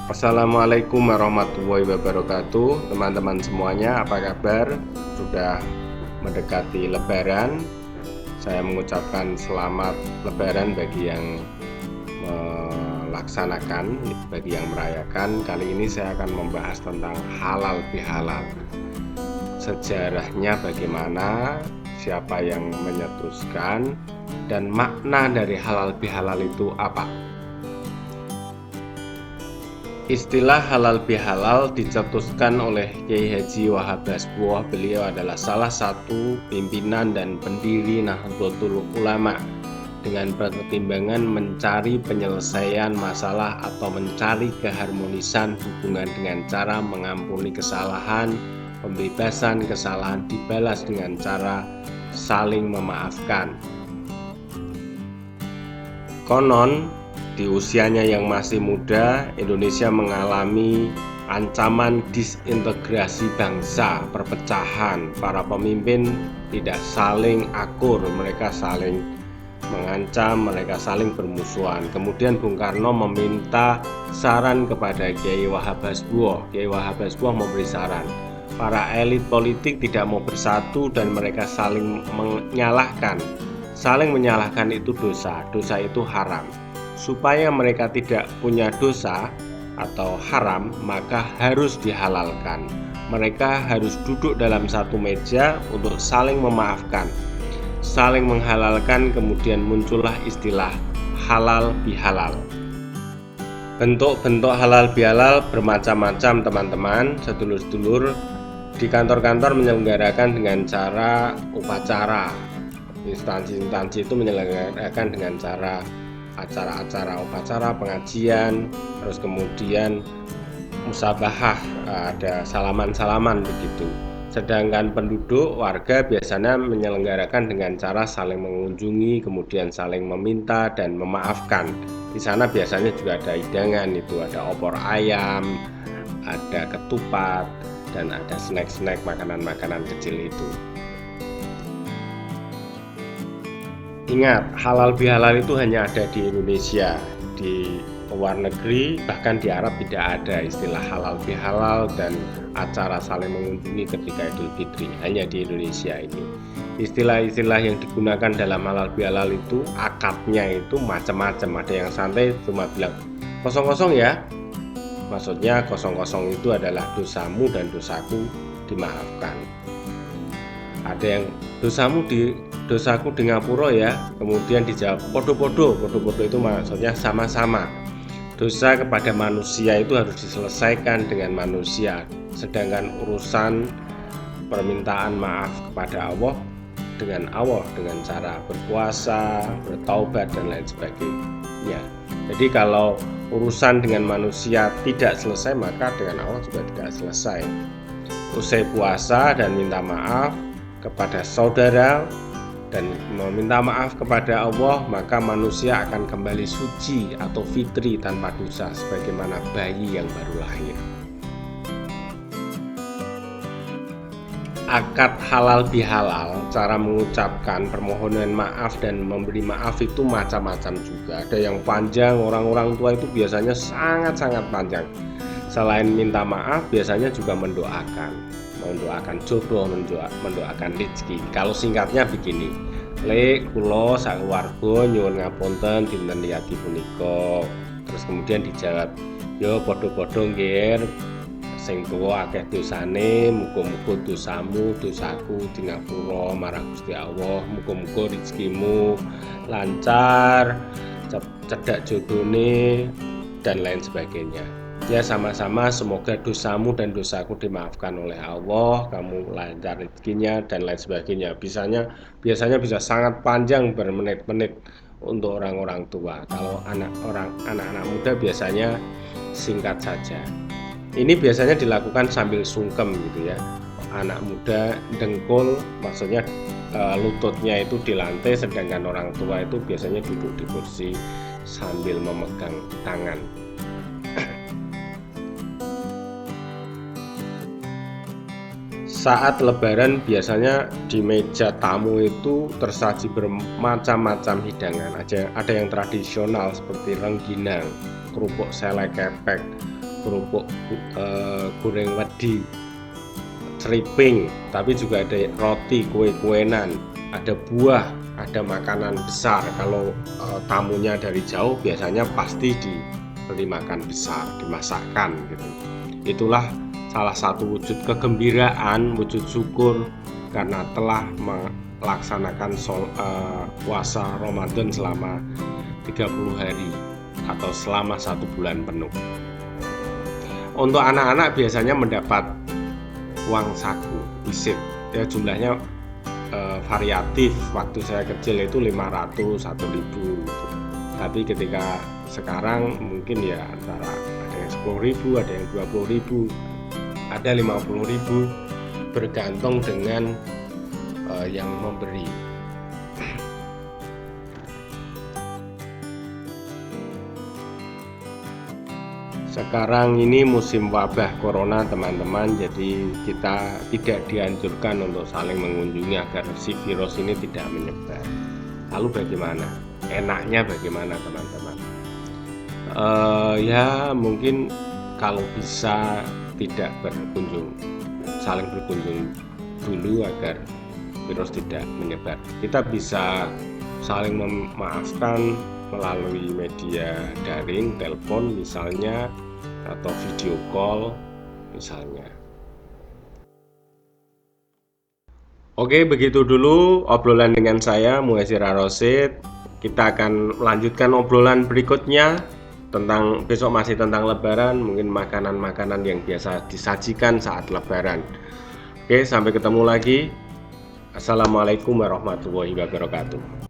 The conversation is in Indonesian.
Assalamualaikum warahmatullahi wabarakatuh. Teman-teman semuanya, apa kabar? Sudah mendekati Lebaran. Saya mengucapkan selamat Lebaran bagi yang melaksanakan, bagi yang merayakan. Kali ini saya akan membahas tentang halal bihalal. Sejarahnya bagaimana, siapa yang menyetuskan, dan makna dari halal bihalal itu apa. Istilah halal bihalal dicetuskan oleh Kiai Haji Wahab Hasbuah. Beliau adalah salah satu pimpinan dan pendiri Nahdlatul Ulama dengan pertimbangan mencari penyelesaian masalah atau mencari keharmonisan hubungan dengan cara mengampuni kesalahan, pembebasan kesalahan dibalas dengan cara saling memaafkan. Konon di usianya yang masih muda, Indonesia mengalami ancaman disintegrasi bangsa, perpecahan. Para pemimpin tidak saling akur, mereka saling mengancam, mereka saling bermusuhan. Kemudian Bung Karno meminta saran kepada Kiai Wahab Hasbuah. Kiai Wahab Hasbuah memberi saran, para elit politik tidak mau bersatu dan mereka saling menyalahkan. Saling menyalahkan itu dosa, dosa itu haram. Supaya mereka tidak punya dosa atau haram, maka harus dihalalkan. Mereka harus duduk dalam satu meja untuk saling memaafkan, saling menghalalkan. Kemudian muncullah istilah halal bihalal. Bentuk-bentuk halal bihalal bermacam-macam, teman-teman, sedulur-sedulur. Di kantor-kantor menyelenggarakan dengan cara upacara. Instansi-instansi itu menyelenggarakan dengan cara acara-acara upacara, pengajian, terus kemudian musabahah, ada salaman-salaman begitu. Sedangkan penduduk warga biasanya menyelenggarakan dengan cara saling mengunjungi, kemudian saling meminta dan memaafkan. Di sana biasanya juga ada hidangan, itu ada opor ayam, ada ketupat, dan ada snack-snack, makanan-makanan kecil itu. Ingat, halal bihalal itu hanya ada di Indonesia. Di luar negeri, bahkan di Arab tidak ada istilah halal bihalal dan acara saling mengunjungi ketika Idul Fitri. Hanya di Indonesia ini. Istilah-istilah yang digunakan dalam halal bihalal itu akadnya itu macam-macam. Ada yang santai cuma bilang kosong-kosong ya. Maksudnya kosong-kosong itu adalah dosamu dan dosaku dimaafkan. Ada yang dosaku di ngapura ya, kemudian dijawab podo-podo. Podo-podo itu maksudnya sama-sama. Dosa kepada manusia itu harus diselesaikan dengan manusia, sedangkan urusan permintaan maaf kepada Allah dengan cara berpuasa, bertaubat dan lain sebagainya. Jadi kalau urusan dengan manusia tidak selesai, maka dengan Allah juga tidak selesai. Usai puasa dan minta maaf kepada saudara dan meminta maaf kepada Allah, maka manusia akan kembali suci atau fitri tanpa dosa sebagaimana bayi yang baru lahir. Akad halal bihalal, cara mengucapkan permohonan maaf dan memberi maaf itu macam-macam juga. Ada yang panjang, orang-orang tua itu biasanya sangat-sangat panjang. Selain minta maaf, biasanya juga mendoakan jodoh, mendoakan rezeki. Kalau singkatnya begini, lek kula sakeluarga nyuwun ngapunten dinten yati punika. Terus kemudian dijawab, yo padha-padha nggih, sing tuwa akeh dosane, muga-muga dosamu dosaku di ngapura marang Gusti Allah, muga-muga rezekimu lancar, cedak jodone dan lain sebagainya. Ya, sama-sama semoga dosamu dan dosaku dimaafkan oleh Allah, kamu lancar rezekinya dan lain sebagainya. Biasanya bisa sangat panjang bermenit-menit untuk orang-orang tua. Kalau anak-anak muda biasanya singkat saja. Ini biasanya dilakukan sambil sungkem gitu ya. Anak muda dengkul, maksudnya lututnya itu di lantai, sedangkan orang tua itu biasanya duduk di kursi sambil memegang tangan. Saat Lebaran biasanya di meja tamu itu tersaji bermacam-macam hidangan. Ada yang tradisional seperti rengginang, kerupuk selai kepek, kerupuk goreng wedi, ceriping, tapi juga ada roti, kue-kuenan, ada buah, ada makanan besar. Kalau tamunya dari jauh biasanya pasti dibeli makan besar, dimasakkan gitu. Itulah salah satu wujud kegembiraan, wujud syukur karena telah melaksanakan puasa Ramadan selama 30 hari atau selama 1 bulan penuh. Untuk anak-anak biasanya mendapat uang saku, wisit, ya jumlahnya variatif. Waktu saya kecil itu 500, 1.000 gitu. Tapi ketika sekarang mungkin ya antara ada yang 10.000, ada yang 20.000, ada 50.000, bergantung dengan yang memberi. Sekarang ini musim wabah corona teman-teman, jadi kita tidak dianjurkan untuk saling mengunjungi agar si virus ini tidak menyebar. Lalu bagaimana? Enaknya bagaimana teman-teman? Ya mungkin kalau bisa tidak saling berkunjung dulu agar virus tidak menyebar. Kita bisa saling memaafkan melalui media daring, telepon misalnya, atau video call misalnya. Oke, begitu dulu obrolan dengan saya Muhasyir Ar-Rasyid. Kita akan melanjutkan obrolan berikutnya tentang besok masih tentang lebaran, mungkin makanan-makanan yang biasa disajikan saat lebaran. Oke, sampai ketemu lagi. Assalamualaikum warahmatullahi wabarakatuh.